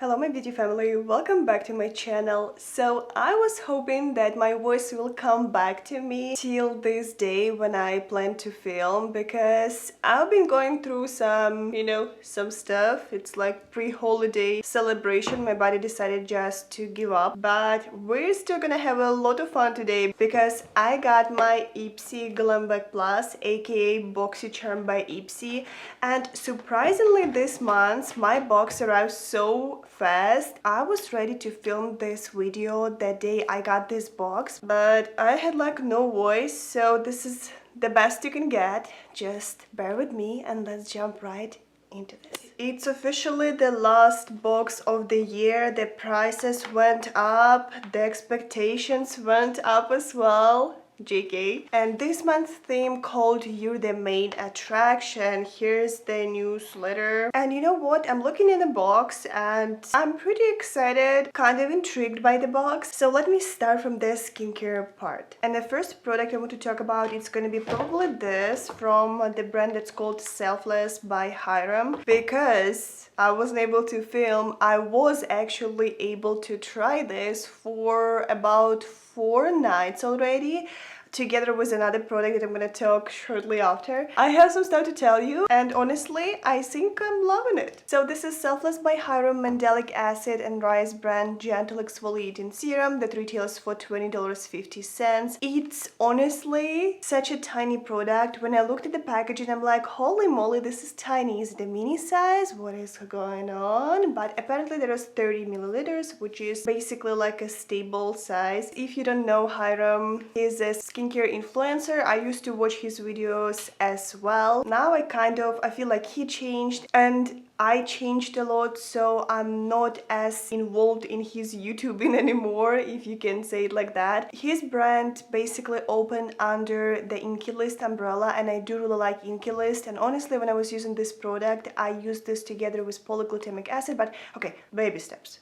Hello my beauty family, welcome back to my channel. So I was hoping that my voice will come back to me till this day when I plan to film, because I've been going through some stuff. It's like pre-holiday celebration. My body decided just to give up, but we're still gonna have a lot of fun today because I got my IPSY Glam Back Plus, aka BoxyCharm by IPSY, and surprisingly this month my box arrived so fast. I was ready to film this video that day I got this box, but I had like no voice, so this is the best you can get. Just bear with me and let's jump right into this. It's officially the last box of the year. The prices went up, the expectations went up as well. JK. And this month's theme called You're the Main Attraction. Here's the newsletter. And you know what? I'm looking in the box and I'm pretty excited, kind of intrigued by the box. So let me start from the skincare part. And the first product I want to talk about, it's going to be probably this from the brand that's called Selfless by Hiram. Because I wasn't able to film, I was actually able to try this for about 4 nights already, together with another product that I'm gonna talk shortly after. I have some stuff to tell you, and honestly, I think I'm loving it. So this is Selfless by Hiram Mandelic Acid and Rice Brand Gentle Exfoliating Serum that retails for $20.50. It's honestly such a tiny product. When I looked at the packaging, I'm like, holy moly, this is tiny. Is it a mini size? What is going on? But apparently there is 30 milliliters, which is basically like a stable size. If you don't know, Hiram is a skincare influencer. I used to watch his videos as well. Now I feel like he changed and I changed a lot, so I'm not as involved in his YouTubing anymore, if you can say it like that. His brand basically opened under the Inky List umbrella, and I do really like Inky List. And honestly, when I was using this product, I used this together with polyglutamic acid. But okay, baby steps.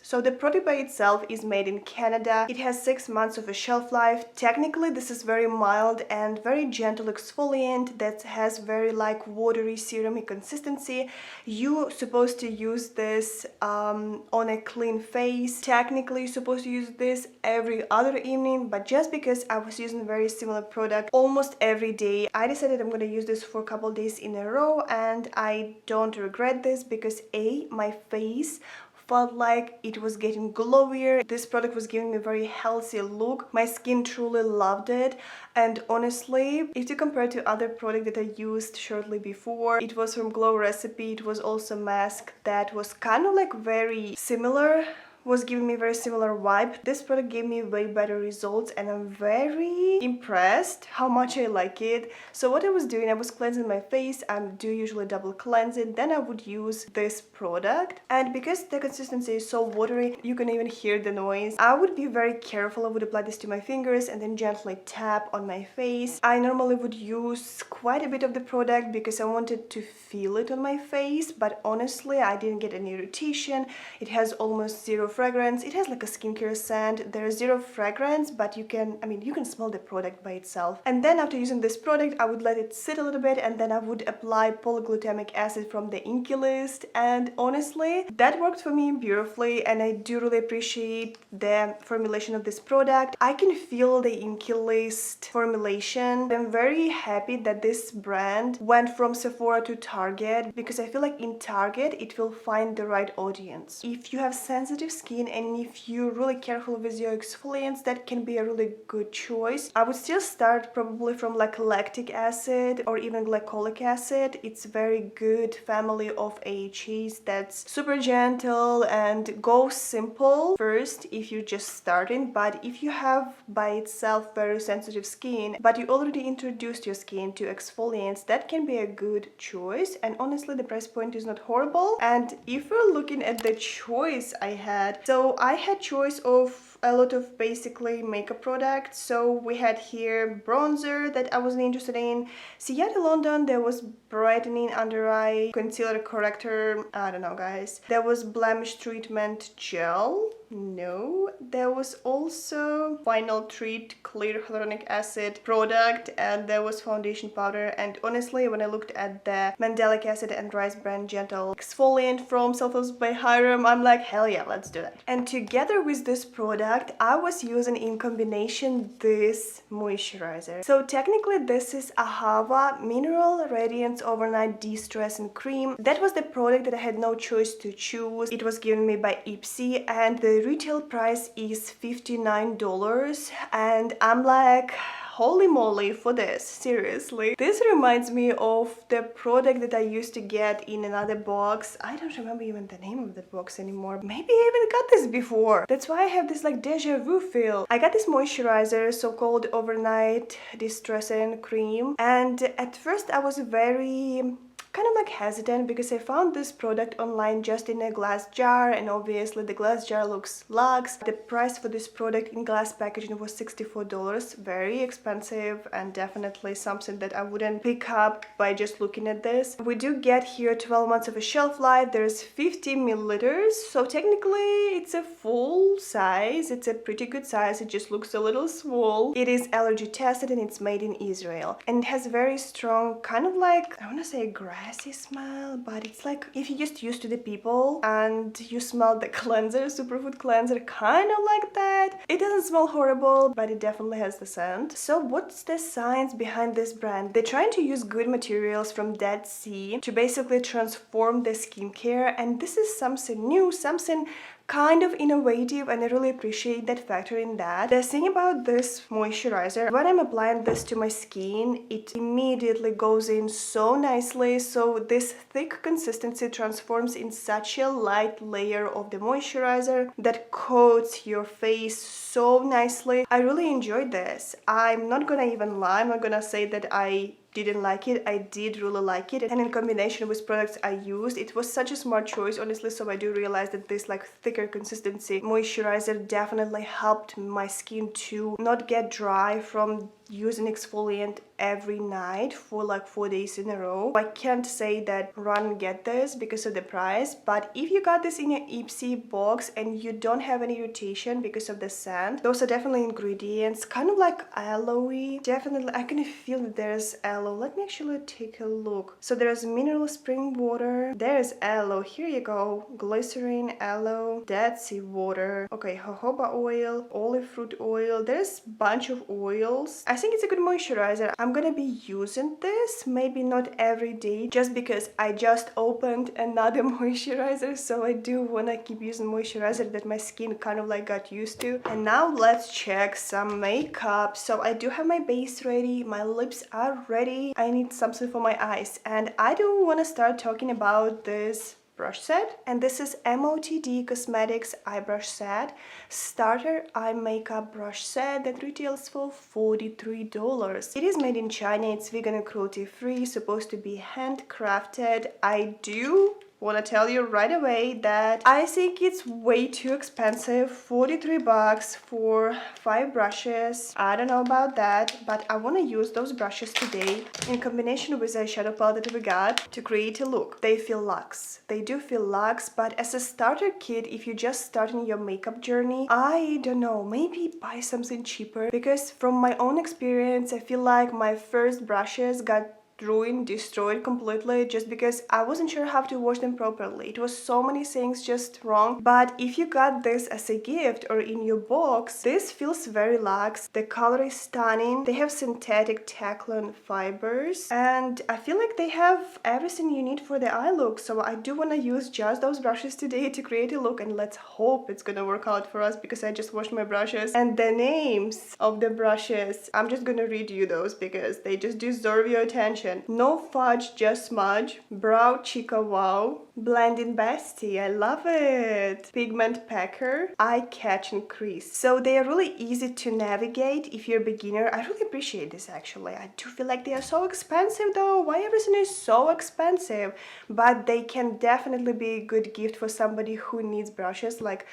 So the product by itself is made in Canada. It has 6 months of a shelf life. Technically, this is very mild and very gentle exfoliant that has very like watery serumy consistency. You're supposed to use this on a clean face. Technically, you're supposed to use this every other evening, but just because I was using very similar product almost every day, I decided I'm going to use this for a couple days in a row, and I don't regret this because my face felt like it was getting glowier. This product was giving me a very healthy look. My skin truly loved it, and honestly, if you compare to other product that I used shortly before, it was from Glow Recipe. It was also a mask that was kind of like very similar, was giving me very similar vibe. This product gave me way better results, and I'm very impressed how much I like it. So what I was doing, I was cleansing my face. I do usually double cleanse it, then I would use this product, and because the consistency is so watery, you can even hear the noise. I would be very careful. I would apply this to my fingers and then gently tap on my face. I normally would use quite a bit of the product because I wanted to feel it on my face, but honestly I didn't get any irritation. It has almost zero fragrance. It has like a skincare scent. There is zero fragrance, but you can smell the product by itself. And then after using this product, I would let it sit a little bit, and then I would apply polyglutamic acid from the Inky List, and honestly that worked for me beautifully, and I do really appreciate the formulation of this product. I can feel the Inky List formulation. I'm very happy that this brand went from Sephora to Target, because I feel like in Target it will find the right audience. If you have sensitive skin and if you're really careful with your exfoliants, that can be a really good choice. I would still start probably from like lactic acid or even glycolic acid. It's a very good family of AHAs that's super gentle, and go simple first if you're just starting. But if you have by itself very sensitive skin, but you already introduced your skin to exfoliants, that can be a good choice. And honestly, the price point is not horrible. And if we're looking at the choice I had, so I had choice of a lot of basically makeup products. So we had here bronzer that I wasn't interested in. Seattle London, there was brightening under eye, concealer corrector, I don't know guys. There was blemish treatment gel. No, there was also final treat clear hyaluronic acid product, and there was foundation powder. And honestly, when I looked at the mandelic acid and rice bran gentle exfoliant from Self-Help by Hiram, I'm like, hell yeah, let's do that. And together with this product, I was using in combination this moisturizer. So technically this is Ahava Mineral Radiance Overnight De-Stressing Cream. That was the product that I had no choice to choose. It was given me by IPSY, and the retail price is $59, and I'm like, holy moly for this, seriously. This reminds me of the product that I used to get in another box. I don't remember even the name of that box anymore. Maybe I even got this before. That's why I have this like deja vu feel. I got this moisturizer, so-called overnight distressing cream, and at first I was very kind of like hesitant because I found this product online just in a glass jar, and obviously the glass jar looks luxe. The price for this product in glass packaging was $64, very expensive, and definitely something that I wouldn't pick up by just looking at this. We do get here 12 months of a shelf life. There's 50 milliliters, so technically it's a full size. It's a pretty good size. It just looks a little small. It is allergy tested and it's made in Israel, and it has very strong kind of like, I want to say grassy smell, but it's like if you're just used to the people and you smell the cleanser, superfood cleanser, kind of like that. It doesn't smell horrible, but it definitely has the scent. So what's the science behind this brand? They're trying to use good materials from Dead Sea to basically transform the skincare, and this is something new, something kind of innovative, and I really appreciate that factor in that. The thing about this moisturizer, when I'm applying this to my skin, it immediately goes in so nicely. So this thick consistency transforms in such a light layer of the moisturizer that coats your face so nicely. I really enjoyed this. I'm not gonna even lie, I'm not gonna say that I didn't like it. I did really like it, and in combination with products I used, it was such a smart choice, honestly. So I do realize that this like thicker consistency moisturizer definitely helped my skin to not get dry from using exfoliant every night for like 4 days in a row. I can't say that run and get this because of the price, but if you got this in your IPSY box and you don't have any irritation because of the scent, those are definitely ingredients, kind of like aloe-y. Definitely I can feel that there's aloe. Let me actually take a look. So there's mineral spring water, there's aloe, here you go, glycerin, aloe, Dead Sea water, okay, jojoba oil, olive fruit oil, there's a bunch of oils. I think it's a good moisturizer. I'm gonna be using this, maybe not every day, just because I just opened another moisturizer, so I do wanna keep using moisturizer that my skin kind of like got used to. And now let's check some makeup. So I do have my base ready, my lips are ready, I need something for my eyes, and I do want to start talking about this brush set, and this is MOTD Cosmetics eye brush set, starter eye makeup brush set that retails for $43. It is made in China, it's vegan and cruelty free, supposed to be handcrafted. I do want to tell you right away that I think it's way too expensive. 43 bucks for 5 brushes. I don't know about that, but I want to use those brushes today in combination with the eyeshadow palette that we got to create a look. They feel luxe. They do feel luxe, but as a starter kit, if you're just starting your makeup journey, I don't know, maybe buy something cheaper, because from my own experience, I feel like my first brushes got ruined, destroyed completely, just because I wasn't sure how to wash them properly. It was so many things just wrong. But if you got this as a gift or in your box, this feels very luxe. The color is stunning. They have synthetic Teflon fibers, and I feel like they have everything you need for the eye look. So I do want to use just those brushes today to create a look, and let's hope it's gonna work out for us, because I just washed my brushes. And the names of the brushes, I'm just gonna read you those because they just deserve your attention. No Fudge, Just Smudge, Brow Chica Wow, Blending Bestie, I love it, Pigment Packer, Eye Catch and Crease. So they are really easy to navigate if you're a beginner. I really appreciate this actually. I do feel like they are so expensive though. Why everything is so expensive? But they can definitely be a good gift for somebody who needs brushes like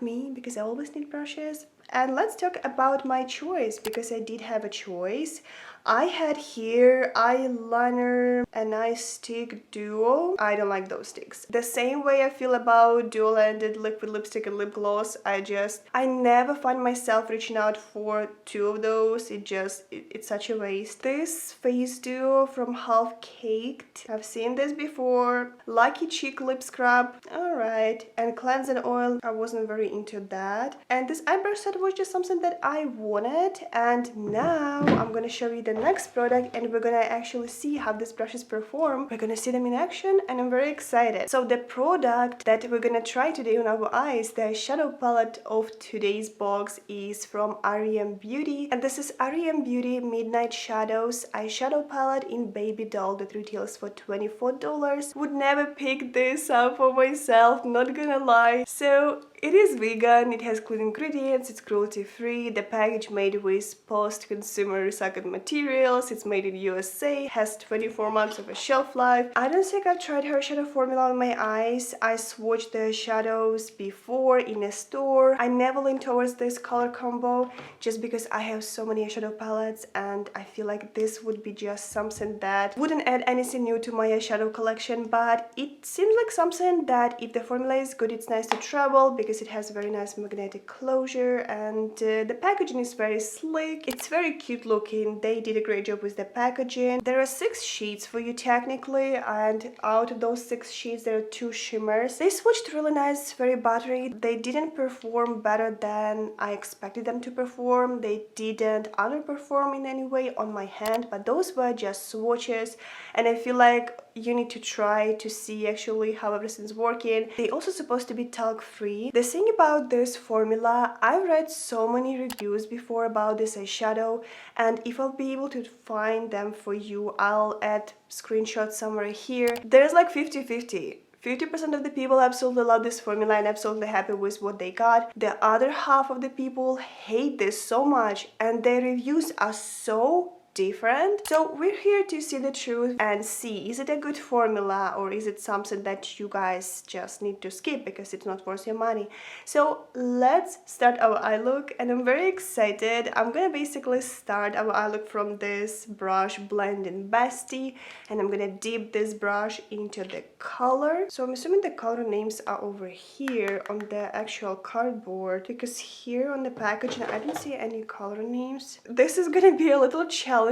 me, because I always need brushes. And let's talk about my choice, because I did have a choice. I had here eyeliner and eye stick duo. I don't like those sticks. The same way I feel about dual-ended liquid lipstick and lip gloss. I never find myself reaching out for two of those. It's such a waste. This face duo from Half Caked. I've seen this before. Lucky Cheek lip scrub. Alright. And cleansing oil. I wasn't very into that. And this eyebrow set was just something that I wanted. And now I'm gonna show you the next product and we're gonna actually see how these brushes perform. We're gonna see them in action and I'm very excited. So the product that we're gonna try today on our eyes, the shadow palette of today's box, is from REM Beauty. And this is REM Beauty Midnight Shadows eyeshadow palette in baby doll that retails for $24. Would never pick this up for myself, not gonna lie. So it is vegan, it has clean ingredients, it's cruelty free, the package made with post-consumer recycled materials, it's made in USA, has 24 months of a shelf life. I don't think I've tried her shadow formula on my eyes. I swatched the shadows before in a store. I never lean towards this color combo just because I have so many eyeshadow palettes and I feel like this would be just something that wouldn't add anything new to my eyeshadow collection, but it seems like something that if the formula is good, it's nice to travel because it has very nice magnetic closure and the packaging is very slick. It's very cute looking. They did a great job with the packaging. There are 6 sheets for you technically, and out of those 6 sheets there are 2 shimmers. They switched really nice, very buttery. They didn't perform better than I expected them to perform. They didn't underperform in any way on my hand, but those were just swatches and I feel like you need to try to see actually how everything's working. They're also supposed to be talc free. The thing about this formula, I've read so many reviews before about this eyeshadow, and if I'll be able to find them for you, I'll add screenshots somewhere here. There's like 50-50. 50% of the people absolutely love this formula and absolutely happy with what they got. The other half of the people hate this so much and their reviews are so different. So we're here to see the truth and see, is it a good formula or is it something that you guys just need to skip because it's not worth your money? So let's start our eye look and I'm very excited. I'm gonna basically start our eye look from this brush blending bestie and I'm gonna dip this brush into the color. So I'm assuming the color names are over here on the actual cardboard because here on the packaging I didn't see any color names. This is gonna be a little challenging,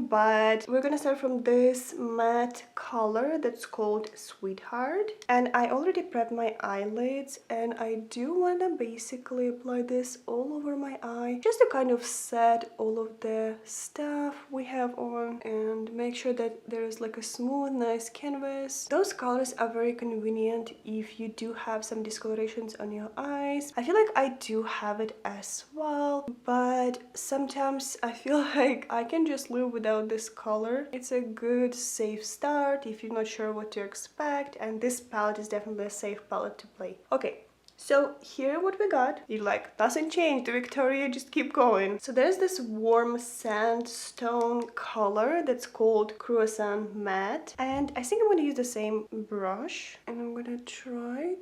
but we're gonna start from this matte color that's called Sweetheart. And I already prepped my eyelids and I do wanna basically apply this all over my eye just to kind of set all of the stuff we have on and make sure that there is like a smooth, nice canvas. Those colors are very convenient if you do have some discolorations on your eyes. I feel like I do have it as well, but sometimes I feel like I can just live without this color. It's a good safe start if you're not sure what to expect, and this palette is definitely a safe palette to play. Okay, so here what we got. You're like, nothing changed, Victoria, just keep going. So there's this warm sandstone color that's called Croissant Matte, and I think I'm gonna use the same brush and I'm gonna try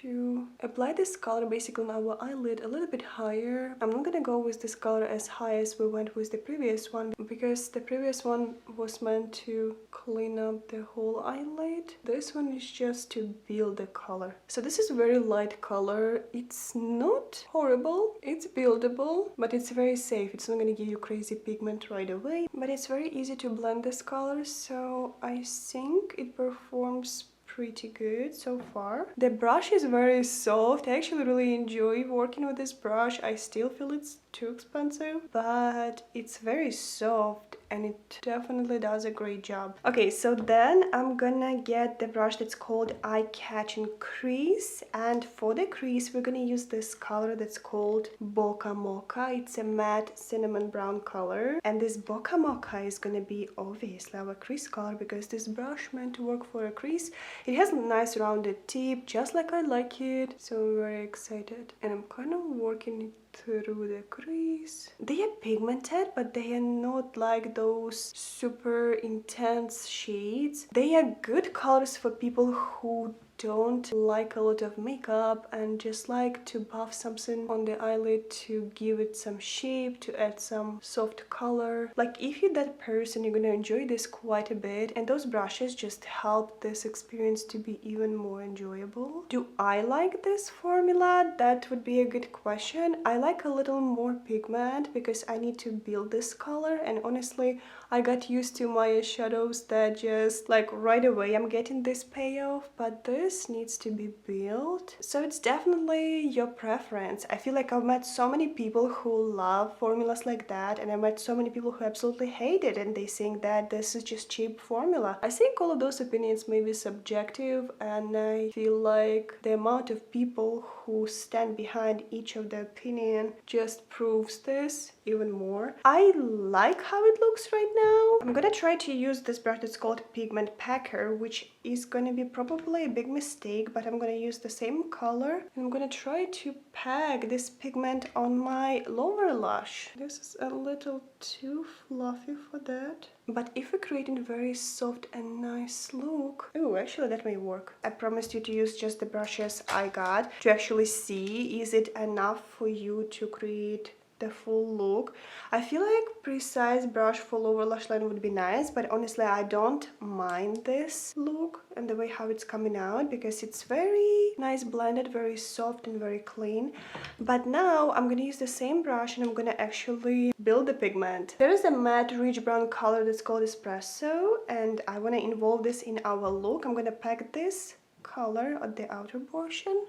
to apply this color basically on our eyelid a little bit higher. I'm not gonna go with this color as high as we went with the previous one because the previous one was meant to clean up the whole eyelid. This one is just to build the color. So this is a very light color. It's not horrible, it's buildable, but it's very safe. It's not gonna give you crazy pigment right away, but it's very easy to blend this color, so I think it performs pretty good so far. The brush is very soft. I actually really enjoy working with this brush. I still feel it's too expensive, but it's very soft and it definitely does a great job. Okay, so then I'm gonna get the brush that's called Eye Catching Crease, and for the crease we're gonna use this color that's called Boca Mocha. It's a matte cinnamon brown color, and this Boca Mocha is gonna be obviously our crease color because this brush meant to work for a crease. It has a nice rounded tip, just like I like it, so I'm very excited. And I'm kind of working it through the crease. They are pigmented, but they are not like those super intense shades. They are good colors for people who don't like a lot of makeup and just like to buff something on the eyelid to give it some shape, to add some soft color. Like if you're that person, you're gonna enjoy this quite a bit, and those brushes just help this experience to be even more enjoyable. Do I like this formula? That would be a good question. I like a little more pigment because I need to build this color, and honestly I got used to my shadows that just like right away I'm getting this payoff, but this needs to be built. So it's definitely your preference. I feel like I've met so many people who love formulas like that, and I met so many people who absolutely hate it and they think that this is just cheap formula. I think all of those opinions may be subjective, and I feel like the amount of people who stand behind each of the opinion just proves this even more. I like how it looks right now. I'm gonna try to use this brush that's called Pigment Packer, which is gonna be probably a big mistake, but I'm gonna use the same color and I'm gonna try to pack this pigment on my lower lash. This is a little too fluffy for that. But if we're creating a very soft and nice look... Oh, actually that may work. I promised you to use just the brushes I got to actually see is it enough for you to create the full look. I feel like precise brush for lower lash line would be nice, but honestly I don't mind this look and the way how it's coming out because it's very nice blended, very soft and very clean. But now I'm gonna use the same brush and I'm gonna actually build the pigment. There is a matte rich brown color that's called Espresso, and I want to involve this in our look. I'm gonna pack this color at the outer portion.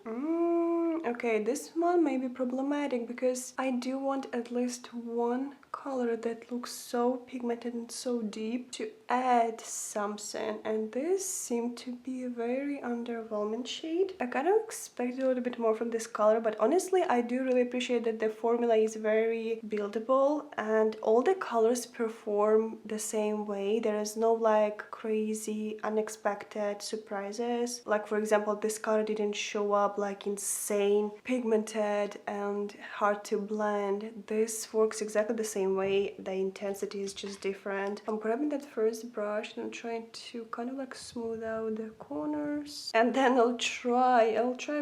Okay, this one may be problematic because I do want at least one color that looks so pigmented and so deep to add something, and this seemed to be a very underwhelming shade. I kind of expected a little bit more from this color, but honestly I do really appreciate that the formula is very buildable and all the colors perform the same way. There is no like crazy unexpected surprises. Like for example, this color didn't show up like insane pigmented and hard to blend. This works exactly the same way. The intensity is just different. I'm grabbing that first brush and I'm trying to kind of like smooth out the corners, and then I'll try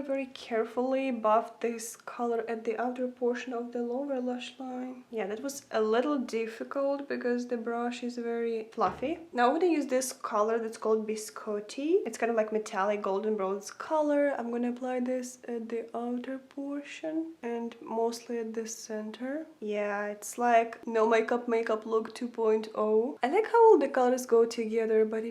very carefully buff this color at the outer portion of the lower lash line. Yeah, that was a little difficult because the brush is very fluffy. Now I'm gonna use this color that's called Biscotti. It's kind of like metallic golden bronze color. I'm gonna apply this at the outer portion and mostly at the center. Yeah, it's like no makeup look 2.0. I like how all the colors go together, but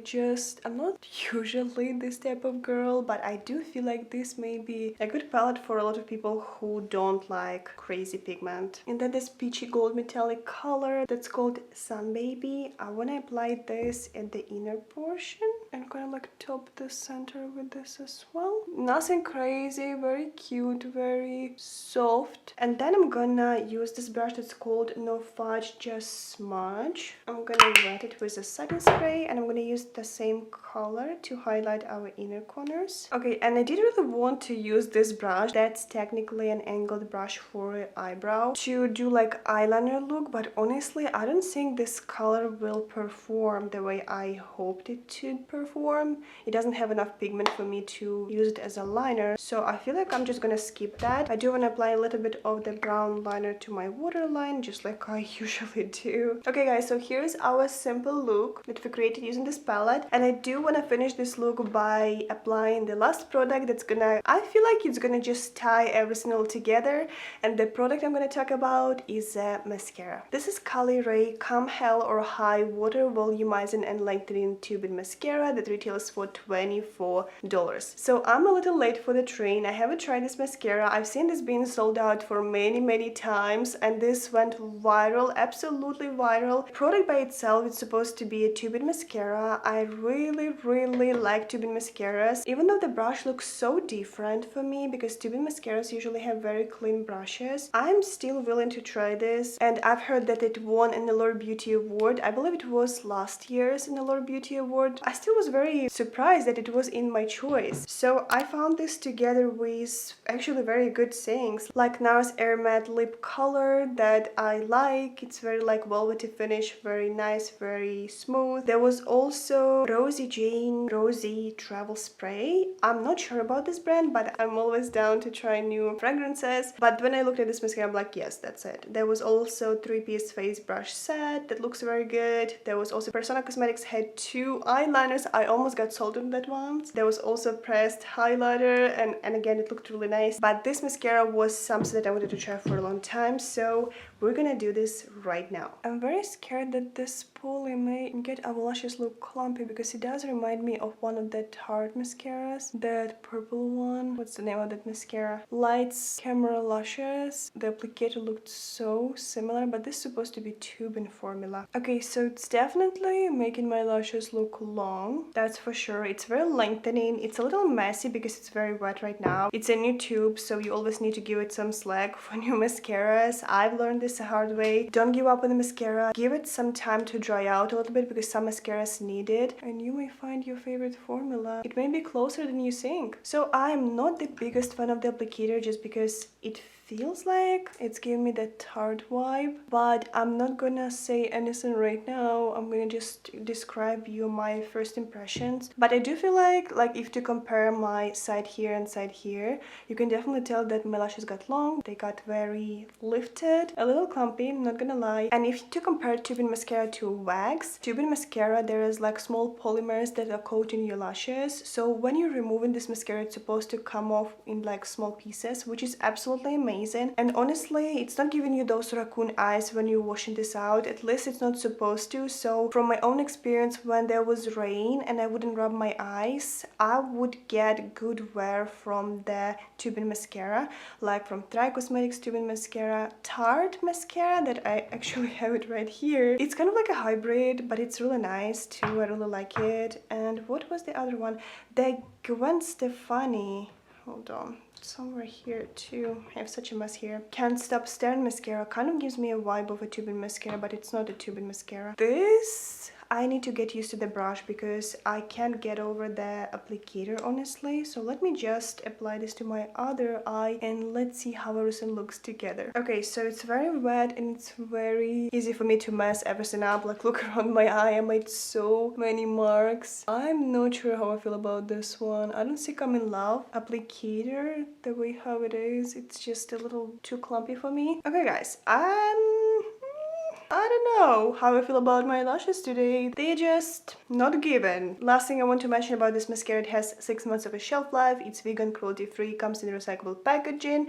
I'm not usually this type of girl, but I do feel like this may be a good palette for a lot of people who don't like crazy pigment. And then this peachy gold metallic color that's called Sun Baby. I want to apply this at the inner portion and kind of like top the center with this as well. Nothing crazy, very cute, very soft. And then I'm gonna use this brush that's called No Fudge Just Smudge. I'm gonna wet it with a setting spray and I'm gonna use the same color to highlight our inner corners. Okay, and I did really want to use this brush that's technically an angled brush for eyebrow to do like eyeliner look, but honestly I don't think this color will perform the way I hoped it to perform. It doesn't have enough pigment for me to use it as a liner, so I feel like I'm just gonna skip that. I do want to apply a little bit of the brown liner to my waterline just like I usually do. Okay guys, so here's our simple look that we created using this palette, and I do want to finish this look by applying the last product that's gonna, I feel like it's gonna just tie everything all together, and the product I'm gonna talk about is a mascara. This is Kali Ray Come Hell or High Water Volumizing and Lengthening Tubing Mascara that retails for $24. So I'm a little late for the train. I haven't tried this mascara. I've seen this being sold out for many times, and this went viral, absolutely viral. The product by itself is supposed to be a tubing mascara. I really like tubing mascaras, even though the brush looks so different for me because tubing mascaras usually have very clean brushes. I'm still willing to try this, and I've heard that it won an Allure Beauty Award. I believe it was last year's an Allure Beauty Award. I still was very surprised that it was in my choice. So I found this together with actually very good things, like NARS Air Matte lip color that I like. It's very like velvety finish, very nice, very smooth. There was also Rosie Jane Rosy Travel Spray. I'm not sure about this brand, but I'm always down to try new fragrances. But when I looked at this mascara, I'm like, yes, that's it. There was also 3-piece face brush set that looks very good. There was also Persona Cosmetics had 2 eyeliners. I almost got sold on that once. There was also pressed highlighter, and again, it looked really nice. But this mascara was something that I wanted to try for a long time, so we're gonna do this right now. I'm very scared that this spoolie may get our lashes look clumpy, because it does remind me of one of the Tarte mascaras, that purple one. What's the name of that mascara? Lights Camera Lashes. The applicator looked so similar, but this is supposed to be tube-in formula. Okay, so it's definitely making my lashes look long, that's for sure. It's very lengthening. It's a little messy because it's very wet right now. It's a new tube, so you always need to give it some slack for new mascaras. I've learned this the hard way. Don't give up on the mascara. Give it some time to dry out a little bit, because some mascaras need it, and you may find your favorite formula. It may be closer than you think. So I'm not the biggest fan of the applicator, just because it feels like it's giving me that Tarte vibe, but I'm not gonna say anything right now. I'm gonna just describe you my first impressions. But I do feel like if to compare my side here and side here, you can definitely tell that my lashes got long. They got very lifted, a little clumpy, I'm not gonna lie. And if to compare tube-in mascara to wax, tube-in mascara, there is like small polymers that are coating your lashes. So when you're removing this mascara, it's supposed to come off in like small pieces, which is absolutely amazing. And honestly, it's not giving you those raccoon eyes when you're washing this out. At least it's not supposed to. So from my own experience, when there was rain and I wouldn't rub my eyes, I would get good wear from the tube-in mascara, like from Try Cosmetics tube-in mascara, Tarte mascara that I actually have it right here. It's kind of like a hybrid, but it's really nice too. I really like it. And what was the other one? The Gwen Stefani. Hold on. Somewhere here too. I have such a mess here. Can't Stop Staring mascara kind of gives me a vibe of a tube-in mascara, but it's not a tube-in mascara. This, I need to get used to the brush, because I can't get over the applicator, honestly. So let me just apply this to my other eye and let's see how everything looks together. Okay, so it's very wet and it's very easy for me to mess everything up. Like, look around my eye, I made so many marks. I'm not sure how I feel about this one. I don't think I'm in love. Applicator, the way how it is, it's just a little too clumpy for me. Okay guys, I don't know how I feel about my lashes today. They're just not given. Last thing I want to mention about this mascara, it has 6 months of a shelf life. It's vegan, cruelty free, comes in recyclable packaging.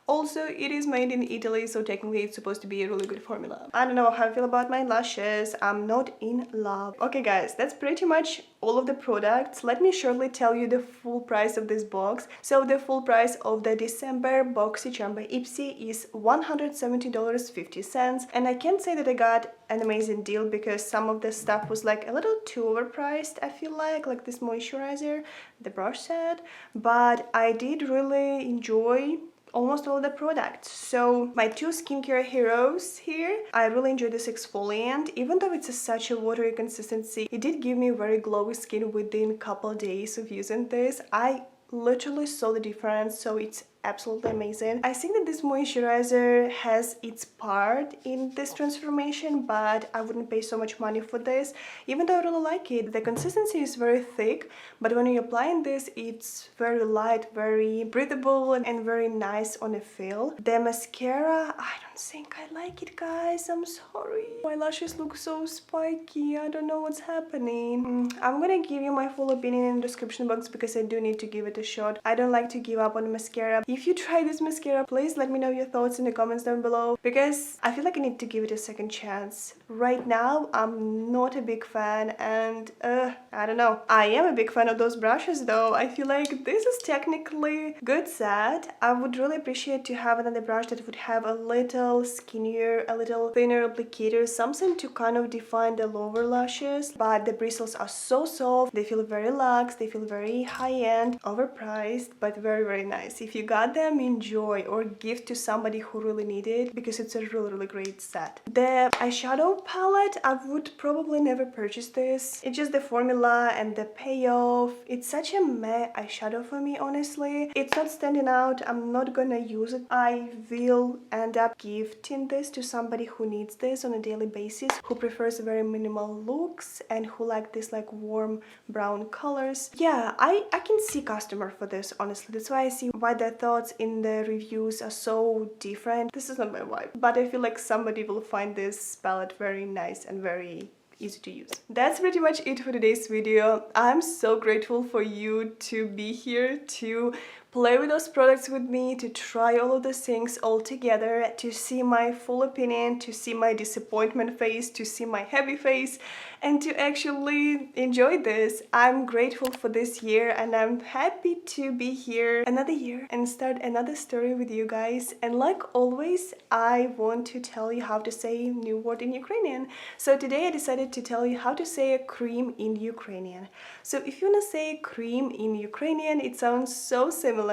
Also, it is made in Italy, so technically it's supposed to be a really good formula. I don't know how I feel about my lashes. I'm not in love. Okay guys, that's pretty much all of the products. Let me shortly tell you the full price of this box. So the full price of the December BoxyCharm by IPSY is $170.50. And I can't say that I got an amazing deal, because some of the stuff was like a little too overpriced, I feel like this moisturizer, the brush set. But I did really enjoy almost all the products. So my 2 skincare heroes here, I really enjoy this exfoliant. Even though it's such a watery consistency, it did give me very glowy skin within a couple days of using this. I literally saw the difference, so it's absolutely amazing. I think that this moisturizer has its part in this transformation, but I wouldn't pay so much money for this, even though I really like it. The consistency is very thick, but when you're applying this, it's very light, very breathable, and very nice on the feel. The mascara, I don't think I like it, guys. I'm sorry. My lashes look so spiky. I don't know what's happening. I'm gonna give you my full opinion in the description box, because I do need to give it a shot. I don't like to give up on mascara. If you try this mascara, please let me know your thoughts in the comments down below, because I feel like I need to give it a second chance. Right now, I'm not a big fan, and I don't know. I am a big fan of those brushes though. I feel like this is technically good set. I would really appreciate to have another brush that would have a little skinnier, a little thinner applicator, something to kind of define the lower lashes. But the bristles are so soft, they feel very luxe, they feel very high-end, overpriced, but very, very nice. If you guys goddamn enjoy or give to somebody who really need it, because it's a really great set. The eyeshadow palette, I would probably never purchase this. It's just the formula and the payoff. It's such a meh eyeshadow for me, honestly. It's not standing out. I'm not gonna use it. I will end up gifting this to somebody who needs this on a daily basis, who prefers very minimal looks and who like this like warm brown colors. Yeah, I can see customer for this, honestly. That's why I see why their thoughts in the reviews are so different. This is not my vibe, but I feel like somebody will find this palette very nice and very easy to use. That's pretty much it for today's video. I'm so grateful for you to be here, to play with those products with me, to try all of those things all together, to see my full opinion, to see my disappointment face, to see my happy face, and to actually enjoy this. I'm grateful for this year, and I'm happy to be here another year and start another story with you guys. And like always, I want to tell you how to say a new word in Ukrainian. So today I decided to tell you how to say a cream in Ukrainian. So if you want to say cream in Ukrainian, it sounds so similar.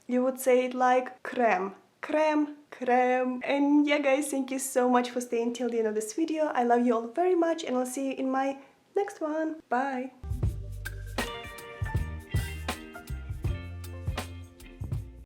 You would say it like crème, crème, crème. And yeah guys, thank you so much for staying till the end of this video. I love you all very much, and I'll see you in my next one. Bye!